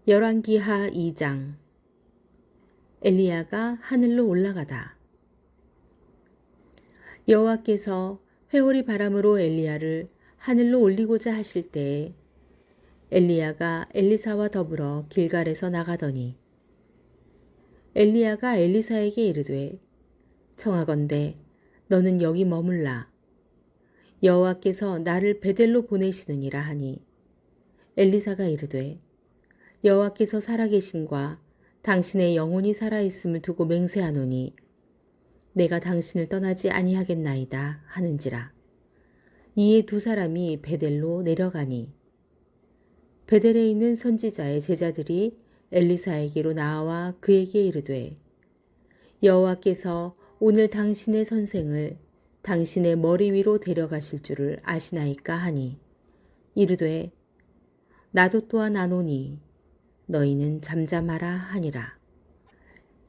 열왕기하 2장. 엘리야가 하늘로 올라가다. 여호와께서 회오리 바람으로 엘리야를 하늘로 올리고자 하실 때에 엘리야가 엘리사와 더불어 길갈에서 나가더니 엘리야가 엘리사에게 이르되 청하건대 너는 여기 머물라. 여호와께서 나를 베델로 보내시느니라 하니 엘리사가 이르되 여호와께서 살아계심과 당신의 영혼이 살아있음을 두고 맹세하노니 내가 당신을 떠나지 아니하겠나이다 하는지라. 이에 두 사람이 베델로 내려가니 베델에 있는 선지자의 제자들이 엘리사에게로 나와 그에게 이르되 여호와께서 오늘 당신의 선생을 당신의 머리 위로 데려가실 줄을 아시나이까 하니 이르되 나도 또한 아노니 너희는 잠잠하라 하니라.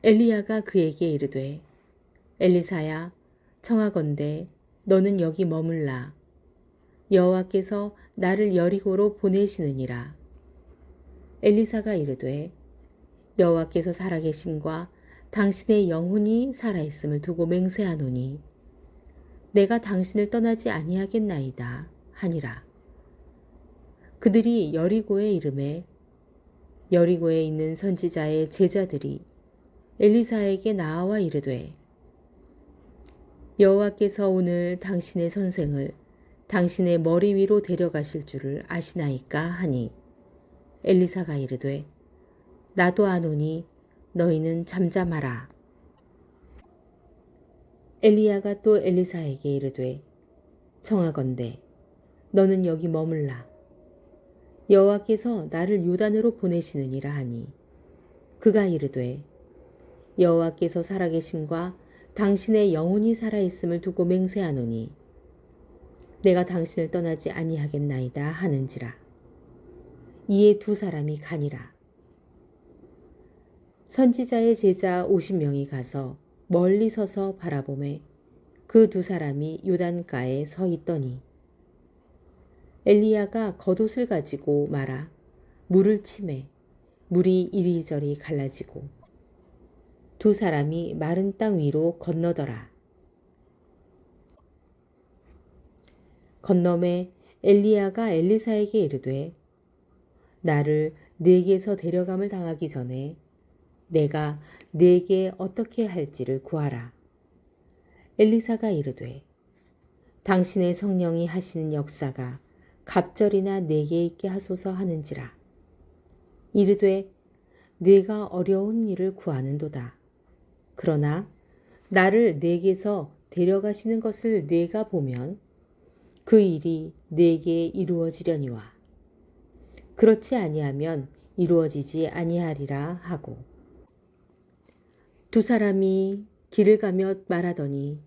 엘리야가 그에게 이르되 엘리사야 청하건대 너는 여기 머물라. 여호와께서 나를 여리고로 보내시느니라. 엘리사가 이르되 여호와께서 살아계심과 당신의 영혼이 살아있음을 두고 맹세하노니 내가 당신을 떠나지 아니하겠나이다 하니라. 그들이 여리고에 이르매 여리고에 있는 선지자의 제자들이 엘리사에게 나와 이르되 여호와께서 오늘 당신의 선생을 당신의 머리 위로 데려가실 줄을 아시나이까 하니 엘리사가 이르되 나도 아노니 너희는 잠잠하라. 엘리야가 또 엘리사에게 이르되 청하건대 너는 여기 머물라. 여호와께서 나를 요단으로 보내시느니라 하니 그가 이르되 여호와께서 살아계심과 당신의 영혼이 살아있음을 두고 맹세하노니 내가 당신을 떠나지 아니하겠나이다 하는지라. 이에 두 사람이 가니라. 선지자의 제자 50명이 가서 멀리 서서 바라보매 그 두 사람이 요단가에 서 있더니 엘리야가 겉옷을 가지고 말아 물을 치매 물이 이리저리 갈라지고 두 사람이 마른 땅 위로 건너더라. 건너매 엘리야가 엘리사에게 이르되 나를 네게서 데려감을 당하기 전에 내가 네게 어떻게 할지를 구하라. 엘리사가 이르되 당신의 성령이 하시는 역사가 갑절이나 내게 있게 하소서 하는지라. 이르되 네가 어려운 일을 구하는도다. 그러나 나를 네게서 데려가시는 것을 네가 보면 그 일이 네게 이루어지려니와 그렇지 아니하면 이루어지지 아니하리라 하고 두 사람이 길을 가며 말하더니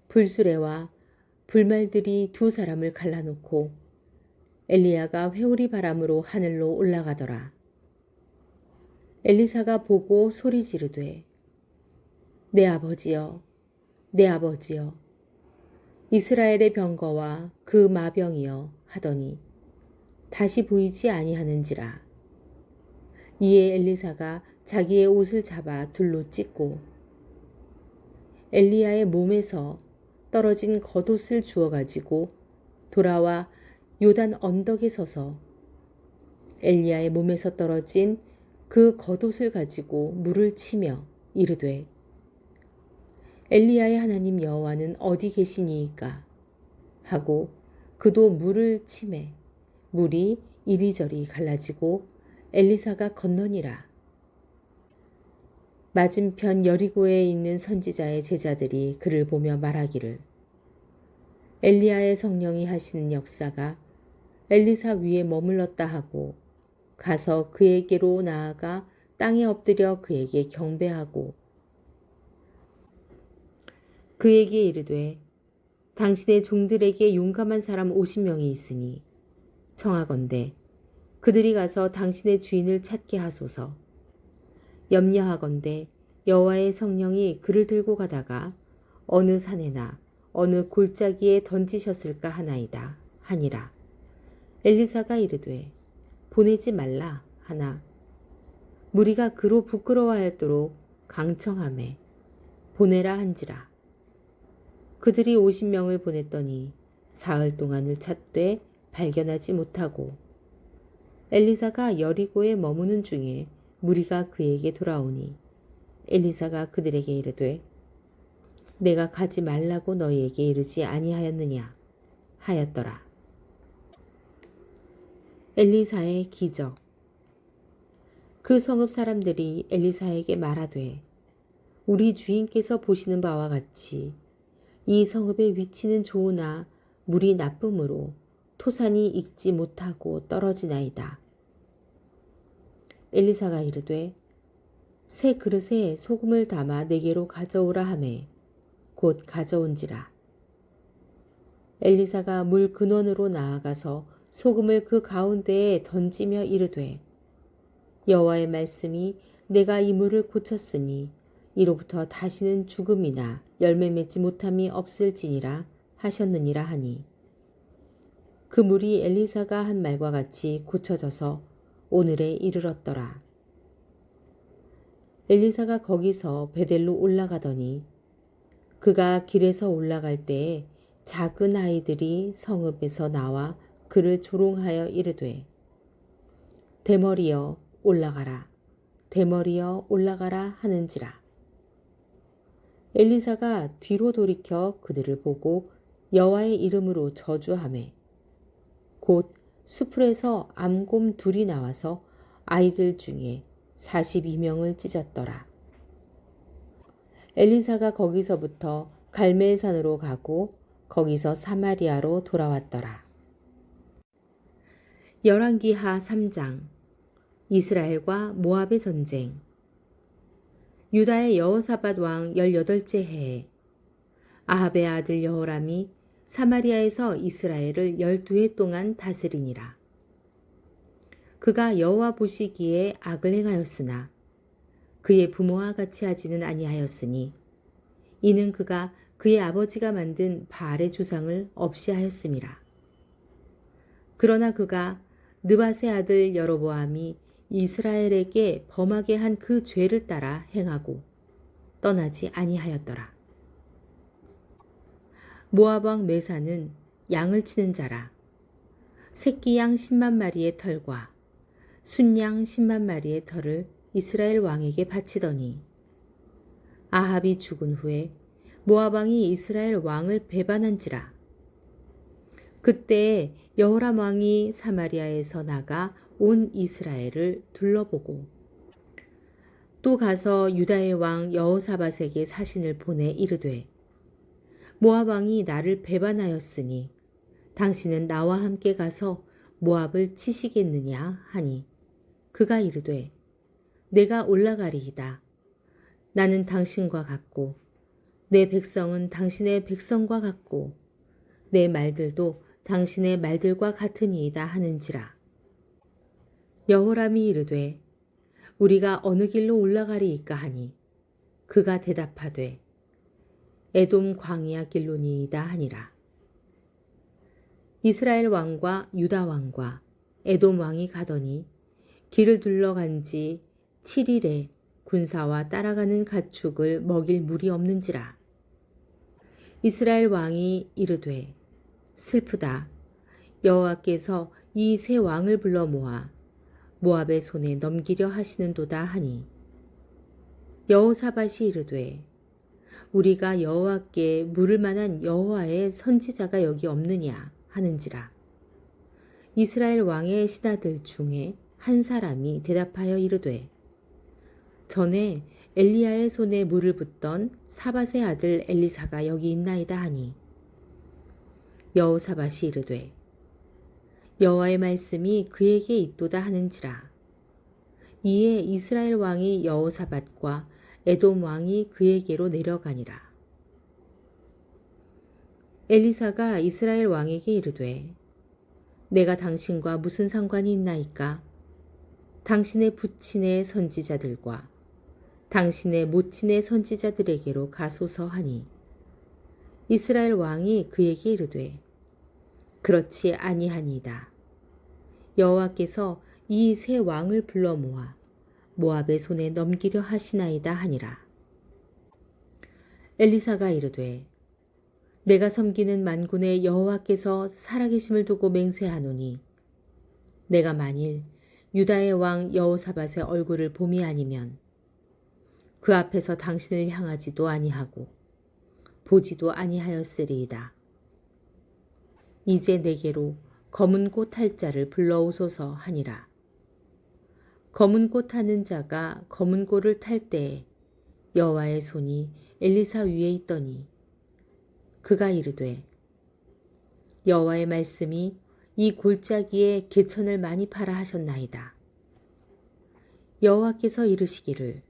불수레와 불말들이 두 사람을 갈라놓고 엘리야가 회오리 바람으로 하늘로 올라가더라. 엘리사가 보고 소리 지르되 내 아버지여 내 아버지여 이스라엘의 병거와 그 마병이여 하더니 다시 보이지 아니하는지라. 이에 엘리사가 자기의 옷을 잡아 둘로 찢고 엘리야의 몸에서 떨어진 겉옷을 주워 가지고 돌아와 요단 언덕에 서서 엘리야의 몸에서 떨어진 그 겉옷을 가지고 물을 치며 이르되 엘리야의 하나님 여호와는 어디 계시니이까 하고 그도 물을 치매 물이 이리저리 갈라지고 엘리사가 건너니라. 맞은편 여리고에 있는 선지자의 제자들이 그를 보며 말하기를 엘리야의 성령이 하시는 역사가 엘리사 위에 머물렀다 하고 가서 그에게로 나아가 땅에 엎드려 그에게 경배하고 그에게 이르되 당신의 종들에게 용감한 사람 50명이 있으니 청하건대 그들이 가서 당신의 주인을 찾게 하소서. 염려하건대 여호와의 성령이 그를 들고 가다가 어느 산에나 어느 골짜기에 던지셨을까 하나이다 하니라. 엘리사가 이르되 보내지 말라 하나 무리가 그로 부끄러워하였도록 강청하매 보내라 한지라. 그들이 50명을 보냈더니 사흘 동안을 찾되 발견하지 못하고 엘리사가 여리고에 머무는 중에 무리가 그에게 돌아오니 엘리사가 그들에게 이르되 내가 가지 말라고 너희에게 이르지 아니하였느냐 하였더라. 엘리사의 기적. 그 성읍 사람들이 엘리사에게 말하되 우리 주인께서 보시는 바와 같이 이 성읍의 위치는 좋으나 물이 나쁨으로 토산이 익지 못하고 떨어지나이다. 엘리사가 이르되 새 그릇에 소금을 담아 내게로 가져오라 하매 곧 가져온지라. 엘리사가 물 근원으로 나아가서 소금을 그 가운데에 던지며 이르되 여호와의 말씀이 내가 이 물을 고쳤으니 이로부터 다시는 죽음이나 열매 맺지 못함이 없을지니라 하셨느니라 하니 그 물이 엘리사가 한 말과 같이 고쳐져서 오늘에 이르렀더라. 엘리사가 거기서 베델로 올라가더니 그가 길에서 올라갈 때에 작은 아이들이 성읍에서 나와 그를 조롱하여 이르되 대머리여 올라가라 대머리여 올라가라 하는지라. 엘리사가 뒤로 돌이켜 그들을 보고 여호와의 이름으로 저주하매 곧 수풀에서 암곰 둘이 나와서 아이들 중에 42명을 찢었더라. 엘리사가 거기서부터 갈멜산으로 가고 거기서 사마리아로 돌아왔더라. 열왕기하 3장. 이스라엘과 모압의 전쟁. 유다의 여호사밧 왕 18째 해에 아합의 아들 여호람이 사마리아에서 이스라엘을 12해 동안 다스리니라. 그가 여호와 보시기에 악을 행하였으나 그의 부모와 같이 하지는 아니하였으니 이는 그가 그의 아버지가 만든 바알의 조상을 없이 하였음이라. 그러나 그가 느밧의 아들 여로보암이 이스라엘에게 범하게 한 그 죄를 따라 행하고 떠나지 아니하였더라. 모압 왕 메사는 양을 치는 자라. 새끼 양 10만 마리의 털과 순양 10만 마리의 털을 이스라엘 왕에게 바치더니 아합이 죽은 후에 모압 왕이 이스라엘 왕을 배반한지라. 그때 여호람 왕이 사마리아에서 나가 온 이스라엘을 둘러보고 또 가서 유다의 왕 여호사밧에게 사신을 보내 이르되 모압 왕이 나를 배반하였으니 당신은 나와 함께 가서 모압을 치시겠느냐 하니 그가 이르되 내가 올라가리이다. 나는 당신과 같고 내 백성은 당신의 백성과 같고 내 말들도 당신의 말들과 같으니이다 하는지라. 여호람이 이르되 우리가 어느 길로 올라가리이까 하니 그가 대답하되 에돔 광야 길로니이다 하니라. 이스라엘 왕과 유다 왕과 에돔 왕이 가더니 길을 둘러간 지 7일에 군사와 따라가는 가축을 먹일 물이 없는지라. 이스라엘 왕이 이르되 슬프다. 여호와께서 이 세 왕을 불러 모아 모압의 손에 넘기려 하시는도다 하니 여호사밧이 이르되 우리가 여호와께 물을 만한 여호와의 선지자가 여기 없느냐 하는지라. 이스라엘 왕의 신하들 중에 한 사람이 대답하여 이르되 전에 엘리야의 손에 물을 붓던 사밧의 아들 엘리사가 여기 있나이다 하니 여호사밧이 이르되 여호와의 말씀이 그에게 있도다 하는지라. 이에 이스라엘 왕이 여호사밧과 에돔 왕이 그에게로 내려가니라. 엘리사가 이스라엘 왕에게 이르되 내가 당신과 무슨 상관이 있나이까? 당신의 부친의 선지자들과 당신의 모친의 선지자들에게로 가소서 하니 이스라엘 왕이 그에게 이르되 그렇지 아니하니이다. 여호와께서 이 세 왕을 불러 모아 모압의 손에 넘기려 하시나이다 하니라. 엘리사가 이르되 내가 섬기는 만군의 여호와께서 살아계심을 두고 맹세하노니 내가 만일 유다의 왕 여호사밧의 얼굴을 봄이 아니면 그 앞에서 당신을 향하지도 아니하고 보지도 아니하였으리이다. 이제 내게로 검은 꽃 탈 자를 불러오소서 하니라. 검은 꽃 타는 자가 검은 꽃을 탈 때에 여호와의 손이 엘리사 위에 있더니 그가 이르되 여호와의 말씀이 이 골짜기에 개천을 많이 파라 하셨나이다. 여호와께서 이르시기를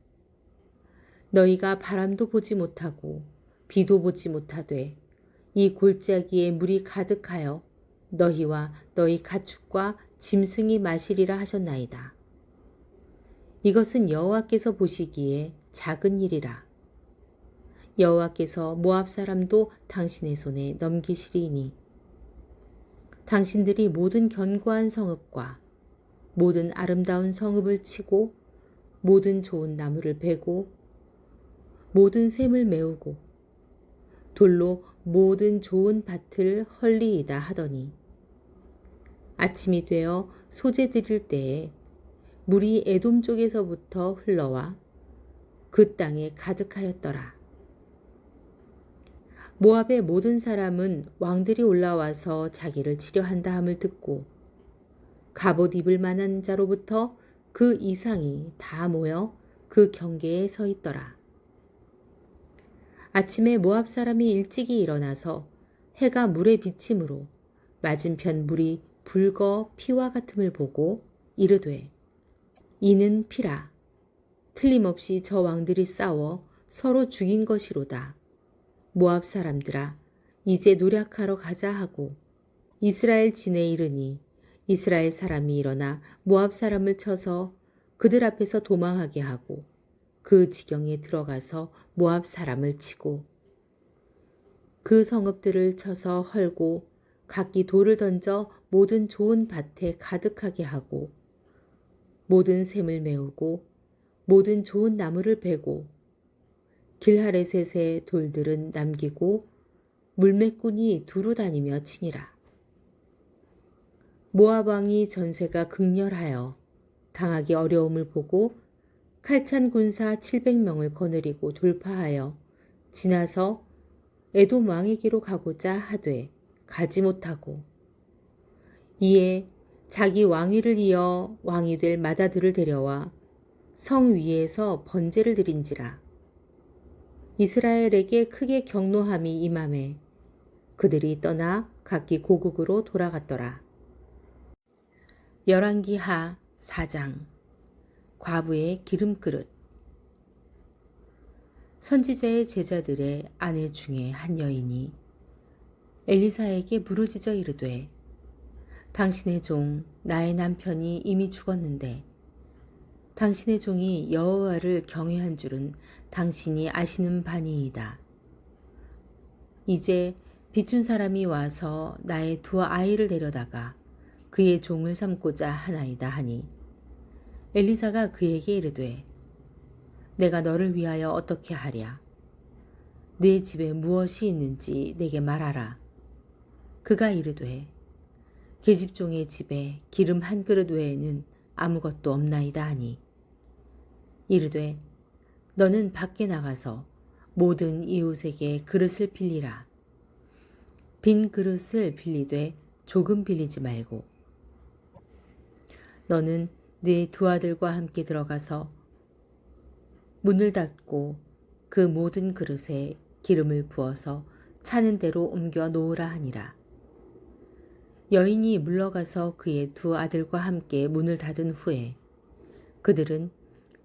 너희가 바람도 보지 못하고 비도 보지 못하되 이 골짜기에 물이 가득하여 너희와 너희 가축과 짐승이 마시리라 하셨나이다. 이것은 여호와께서 보시기에 작은 일이라. 여호와께서 모압 사람도 당신의 손에 넘기시리니 당신들이 모든 견고한 성읍과 모든 아름다운 성읍을 치고 모든 좋은 나무를 베고 모든 샘을 메우고 돌로 모든 좋은 밭을 헐리이다 하더니 아침이 되어 소재 드릴 때에 물이 에돔 쪽에서부터 흘러와 그 땅에 가득하였더라. 모압의 모든 사람은 왕들이 올라와서 자기를 치려 한다 함을 듣고 갑옷 입을 만한 자로부터 그 이상이 다 모여 그 경계에 서 있더라. 아침에 모압 사람이 일찍이 일어나서 해가 물에 비침으로 맞은편 물이 붉어 피와 같음을 보고 이르되 이는 피라. 틀림없이 저 왕들이 싸워 서로 죽인 것이로다. 모압 사람들아 이제 노략하러 가자 하고 이스라엘 진에 이르니 이스라엘 사람이 일어나 모압 사람을 쳐서 그들 앞에서 도망하게 하고 그 지경에 들어가서 모압 사람을 치고 그 성읍들을 쳐서 헐고 각기 돌을 던져 모든 좋은 밭에 가득하게 하고 모든 샘을 메우고 모든 좋은 나무를 베고 길하레셋의 돌들은 남기고 물매꾼이 두루 다니며 치니라. 모압 왕이 전세가 극렬하여 당하기 어려움을 보고 칼찬 군사 700명을 거느리고 돌파하여 지나서 에돔 왕에게로 가고자 하되 가지 못하고 이에 자기 왕위를 이어 왕이 될 마다들을 데려와 성 위에서 번제를 드린지라. 이스라엘에게 크게 경노함이 임함에 그들이 떠나 각기 고국으로 돌아갔더라. 열왕기하 4장 과부의 기름그릇. 선지자의 제자들의 아내 중에 한 여인이 엘리사에게 부르짖어 이르되 당신의 종 나의 남편이 이미 죽었는데 당신의 종이 여호와를 경외한 줄은 당신이 아시는 바니이다. 이제 빚준 사람이 와서 나의 두 아이를 데려다가 그의 종을 삼고자 하나이다 하니 엘리사가 그에게 이르되 내가 너를 위하여 어떻게 하랴? 네 집에 무엇이 있는지 내게 말하라. 그가 이르되 계집종의 집에 기름 한 그릇 외에는 아무것도 없나이다 하니 이르되 너는 밖에 나가서 모든 이웃에게 그릇을 빌리라. 빈 그릇을 빌리되 조금 빌리지 말고 너는 네 두 아들과 함께 들어가서 문을 닫고 그 모든 그릇에 기름을 부어서 차는 대로 옮겨 놓으라 하니라. 여인이 물러가서 그의 두 아들과 함께 문을 닫은 후에 그들은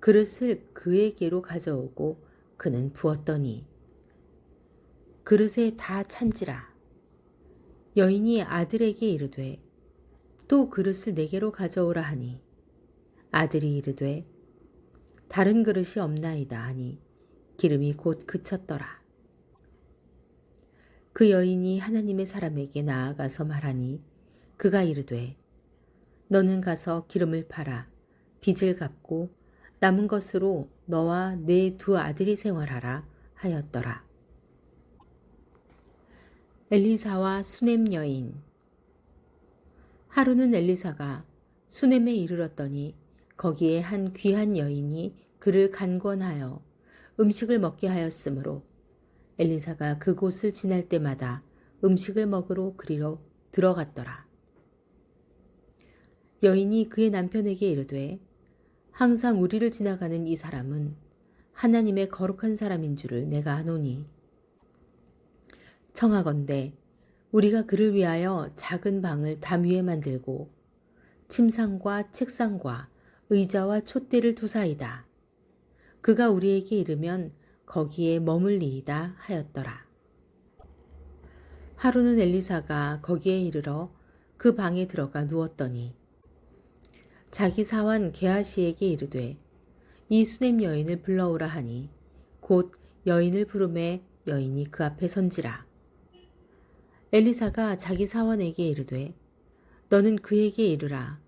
그릇을 그에게로 가져오고 그는 부었더니 그릇에 다 찬지라. 여인이 아들에게 이르되 또 그릇을 내게로 가져오라 하니 아들이 이르되 다른 그릇이 없나이다 하니 기름이 곧 그쳤더라. 그 여인이 하나님의 사람에게 나아가서 말하니 그가 이르되 너는 가서 기름을 팔아 빚을 갚고 남은 것으로 너와 내 두 아들이 생활하라 하였더라. 엘리사와 수넴 여인. 하루는 엘리사가 수넴에 이르렀더니 거기에 한 귀한 여인이 그를 간권하여 음식을 먹게 하였으므로 엘리사가 그곳을 지날 때마다 음식을 먹으러 그리로 들어갔더라. 여인이 그의 남편에게 이르되 항상 우리를 지나가는 이 사람은 하나님의 거룩한 사람인 줄을 내가 아노니 청하건대 우리가 그를 위하여 작은 방을 담 위에 만들고 침상과 책상과 의자와 촛대를 두사이다. 그가 우리에게 이르면 거기에 머물리이다 하였더라. 하루는 엘리사가 거기에 이르러 그 방에 들어가 누웠더니 자기 사환 게하시에게 이르되 이 수넴 여인을 불러오라 하니 곧 여인을 부르매 여인이 그 앞에 선지라. 엘리사가 자기 사환에게 이르되 너는 그에게 이르라.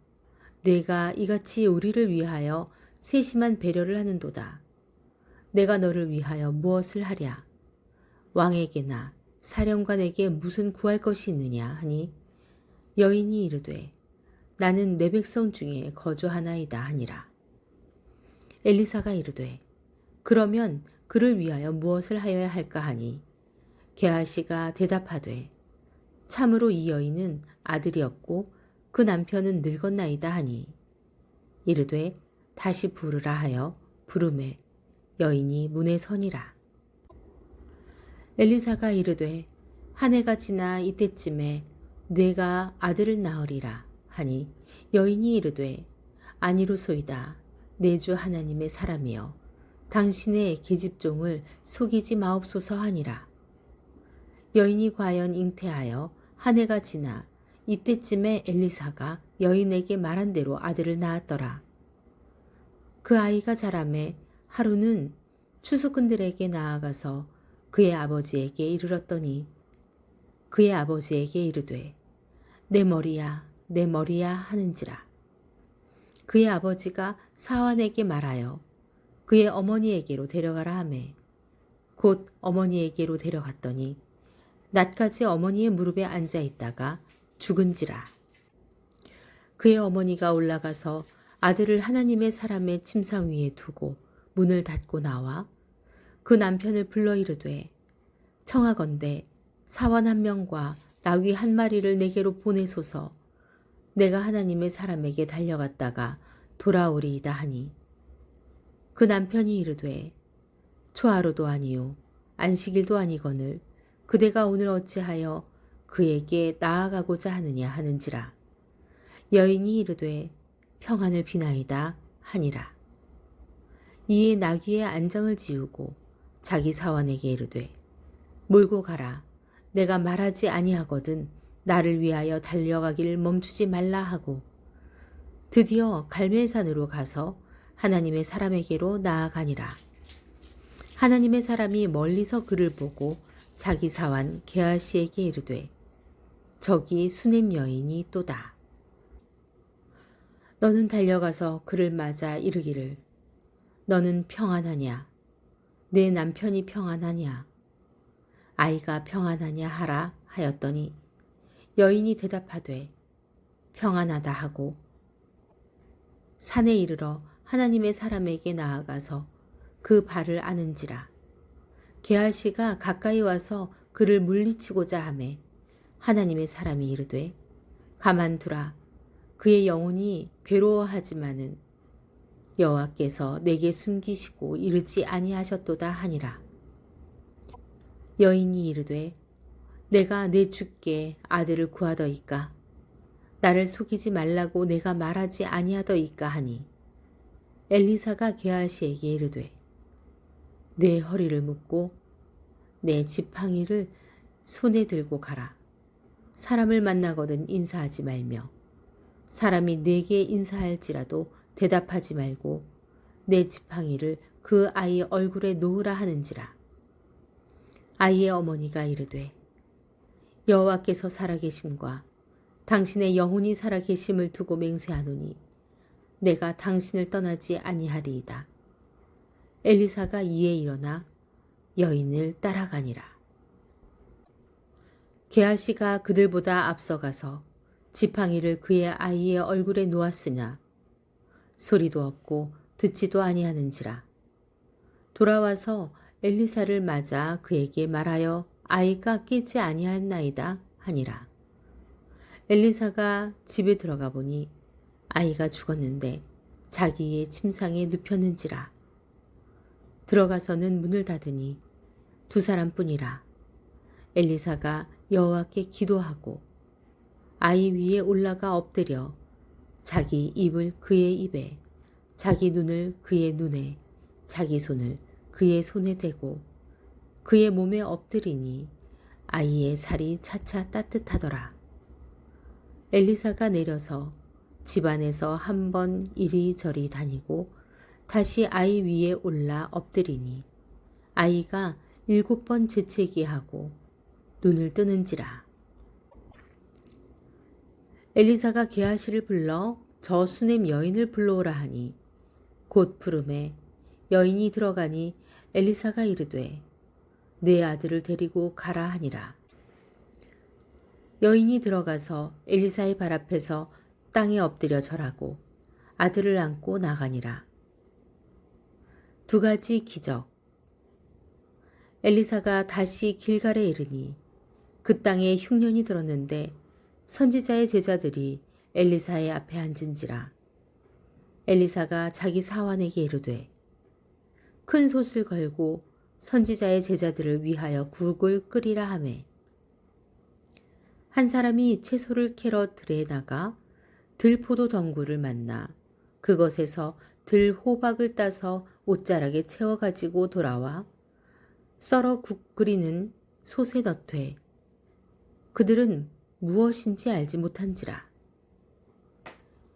내가 이같이 우리를 위하여 세심한 배려를 하는도다. 내가 너를 위하여 무엇을 하랴? 왕에게나 사령관에게 무슨 구할 것이 있느냐 하니 여인이 이르되 나는 내 백성 중에 거주하나이다 하니라. 엘리사가 이르되 그러면 그를 위하여 무엇을 하여야 할까 하니 게하시가 대답하되 참으로 이 여인은 아들이 없고 그 남편은 늙었나이다 하니 이르되 다시 부르라 하여 부르매 여인이 문에 서니라. 엘리사가 이르되 한 해가 지나 이때쯤에 내가 아들을 낳으리라 하니 여인이 이르되 아니로소이다. 내 주 하나님의 사람이여 당신의 계집종을 속이지 마옵소서 하니라. 여인이 과연 잉태하여 한 해가 지나 이때쯤에 엘리사가 여인에게 말한 대로 아들을 낳았더라. 그 아이가 자라매 하루는 추수꾼들에게 나아가서 그의 아버지에게 이르렀더니 그의 아버지에게 이르되 내 머리야 내 머리야 하는지라. 그의 아버지가 사환에게 말하여 그의 어머니에게로 데려가라 하매 곧 어머니에게로 데려갔더니 낮까지 어머니의 무릎에 앉아 있다가 죽은지라. 그의 어머니가 올라가서 아들을 하나님의 사람의 침상 위에 두고 문을 닫고 나와 그 남편을 불러 이르되 청하건대 사원 한 명과 나귀 한 마리를 내게로 보내소서. 내가 하나님의 사람에게 달려갔다가 돌아오리이다 하니 그 남편이 이르되 초하루도 아니요 안식일도 아니거늘 그대가 오늘 어찌하여 그에게 나아가고자 하느냐 하는지라. 여인이 이르되 평안을 비나이다 하니라. 이에 나귀의 안장을 지우고 자기 사환에게 이르되 몰고 가라. 내가 말하지 아니하거든 나를 위하여 달려가기를 멈추지 말라 하고 드디어 갈멜산으로 가서 하나님의 사람에게로 나아가니라. 하나님의 사람이 멀리서 그를 보고 자기 사환 게하시에게 이르되 저기 수넴 여인이 또다. 너는 달려가서 그를 맞아 이르기를 너는 평안하냐? 내 남편이 평안하냐? 아이가 평안하냐 하라 하였더니 여인이 대답하되 평안하다 하고 산에 이르러 하나님의 사람에게 나아가서 그 발을 아는지라. 게하시가 가까이 와서 그를 물리치고자 하매 하나님의 사람이 이르되 가만두라. 그의 영혼이 괴로워하지만은 여호와께서 내게 숨기시고 이르지 아니하셨도다 하니라. 여인이 이르되 내가 내 주께 아들을 구하더이까 나를 속이지 말라고 내가 말하지 아니하더이까 하니 엘리사가 게하시에게 이르되 내 허리를 묶고 내 지팡이를 손에 들고 가라. 사람을 만나거든 인사하지 말며 사람이 내게 인사할지라도 대답하지 말고 내 지팡이를 그 아이 얼굴에 놓으라 하는지라. 아이의 어머니가 이르되 여호와께서 살아계심과 당신의 영혼이 살아계심을 두고 맹세하노니 내가 당신을 떠나지 아니하리이다. 엘리사가 이에 일어나 여인을 따라가니라. 게하시가 그들보다 앞서가서 지팡이를 그의 아이의 얼굴에 놓았으나 소리도 없고 듣지도 아니하는지라. 돌아와서 엘리사를 맞아 그에게 말하여 아이가 깨지 아니하였나이다 하니라. 엘리사가 집에 들어가 보니 아이가 죽었는데 자기의 침상에 눕혔는지라. 들어가서는 문을 닫으니 두 사람뿐이라. 엘리사가 여호와께 기도하고 아이 위에 올라가 엎드려 자기 입을 그의 입에, 자기 눈을 그의 눈에, 자기 손을 그의 손에 대고 그의 몸에 엎드리니 아이의 살이 차차 따뜻하더라. 엘리사가 내려서 집안에서 한 번 이리저리 다니고 다시 아이 위에 올라 엎드리니 아이가 7번 재채기 하고 눈을 뜨는지라. 엘리사가 게하시를 불러 저 수넴 여인을 불러오라 하니 곧 부르매 여인이 들어가니 엘리사가 이르되 내 아들을 데리고 가라 하니라. 여인이 들어가서 엘리사의 발 앞에서 땅에 엎드려 절하고 아들을 안고 나가니라. 두 가지 기적. 엘리사가 다시 길갈에 이르니 그 땅에 흉년이 들었는데 선지자의 제자들이 엘리사의 앞에 앉은지라. 엘리사가 자기 사환에게 이르되 큰 솥을 걸고 선지자의 제자들을 위하여 국을 끓이라 하매 한 사람이 채소를 캐러 들에 나가 들포도 덩굴을 만나 그것에서 들 호박을 따서 옷자락에 채워 가지고 돌아와 썰어 국 끓이는 솥에 넣되 그들은 무엇인지 알지 못한지라.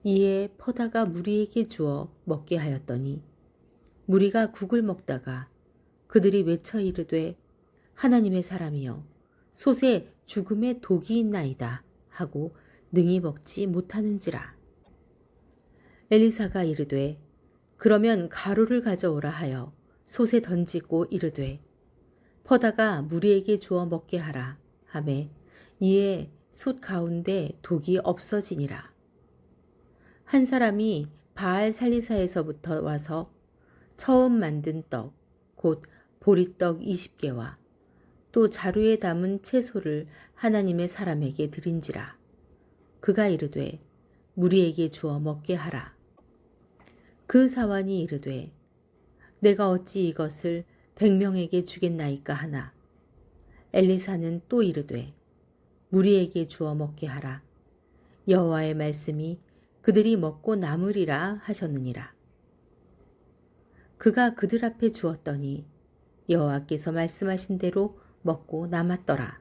이에 퍼다가 무리에게 주어 먹게 하였더니 무리가 국을 먹다가 그들이 외쳐 이르되 하나님의 사람이여 솥에 죽음의 독이 있나이다 하고 능히 먹지 못하는지라. 엘리사가 이르되 그러면 가루를 가져오라 하여 솥에 던지고 이르되 퍼다가 무리에게 주어 먹게 하라 하매 이에 솥 가운데 독이 없어지니라. 한 사람이 바알 살리사에서부터 와서 처음 만든 떡, 곧 보리떡 20개와 또 자루에 담은 채소를 하나님의 사람에게 드린지라. 그가 이르되 무리에게 주어 먹게 하라. 그 사환이 이르되 내가 어찌 이것을 100명에게 주겠나이까 하나. 엘리사는 또 이르되 무리에게 주어 먹게 하라. 여호와의 말씀이 그들이 먹고 남으리라 하셨느니라. 그가 그들 앞에 주었더니 여호와께서 말씀하신 대로 먹고 남았더라.